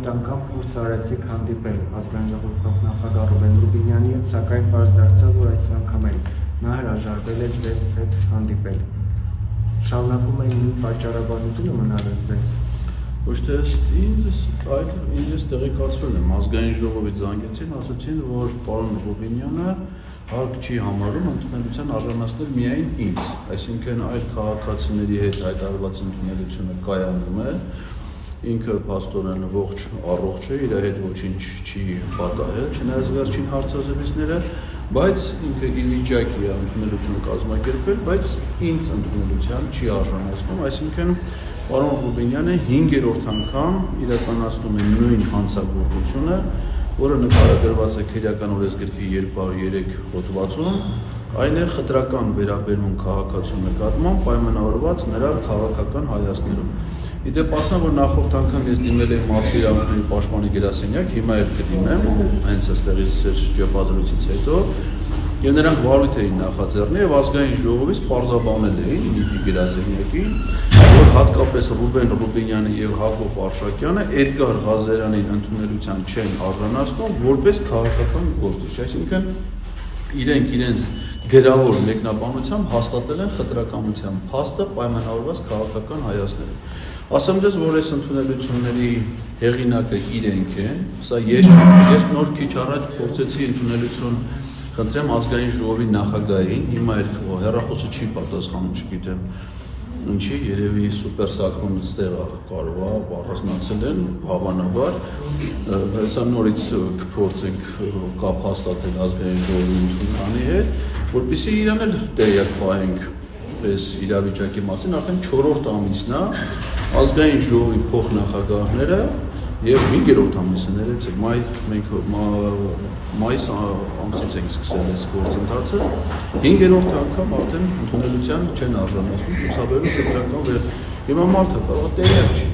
անգամ փորձ արեցիք հանդիպել ազգային ժողովի փոխնախագահ Ռուբեն Ռուբինյանի հետ, սակայն պարզ դարձավ, որ այս անգամ էլ նա հրաժարվել է ձեզ հետ հանդիպել։ Շարունակում է նույն պատճառաբանությունը մնալս ձեզ։ Ոչ թե ինձ, այլ ես տեղեկացվել եմ ազգային ժողովի զանգեցին, ասացին, որ պարոն Ռուբինյանը հարկ չի համարում ընդունելության արժանացնել միայն ինձ, այսինքն այլ քաղաքացիների հետ հայտարարված ընդունելությունը կայանում է, ինքը փաստորեն ողջ առողջ է, իր հետ ոչինչ չի պատահել, չնայած վերջին հարցազրույցները, բայց ինքը իր վիճակի է ընդունելություն կազմակերպել, բայց ինձ ընդունելության չի արժանացնում, այսինքն պարոն Ռուբինյանը 5-րդ անգամ իրականացնում է նույն հանցագործությունը, որը նկարագրված է Քերական օրենսգրքի 203 հոդվածում, այն է խտրական վերաբերմունք քաղաքացու նկատմամբ պայմանավորված նրա քաղաքական հայացքներում։ Իդեպ ասեմ, որ նախորդ անգամ ես դիմել եմ մարդու իրավունքների պաշտպանի գրասենյակ, հիմա էլ կդիմեմ, հենց այստեղից ճեպազրույցից հետո, եւ նրանք վարույթ էին նախաձեռնել եւ ազգային ժողովից պարզաբանել էին ԻՊ գրասենյակին, որ հատկապես Ռուբեն Ռուբինյանը եւ Հակոբ Արշակյանը Էդգար Ղազարյանին ընդունելության չեն արժանացնում որպես քաղաքական գործիչ, այսինքն իրենք իրենց գրավոր մեկնաբանությամբ հաստատել են խտրականության փաստը պայմանավորված քաղաքական հայացքներով։ Ասեմ ձեզ, որ այս ընդունելությունների հեղինակը իրենք են, սա ես նոր քիչ առաջ փորձեցի ընդունելություն խնդրեմ ազգային ժողովի նախագահին, հիմա այդ հեռախոսը չի պատասխանում, չգիտեմ ինչի, երևի սուպերսակրոն ստեղ կարող է առանձնացել են, հավանաբար, հեսա նորից կփորձենք կապ հաստատել ազգային ժողովի ընդունանի հետ, որպեսզի իրան էլ տեղյակ պահենք այս իրավիճակի մասին, արդեն 4-րդ ամիսն է, ազգային ժողովի փոխնախագահները եւ 5-րդ ամիսը ներեցեք, մենք մայիս ամսից ենք սկսել այս գործընթացը, 5-րդ անգամ արդեն ընդունելության չեն արժանացնում, ցուցաբերում խտրական վեր, հիմա մարդը կարող է տեղյակ չի։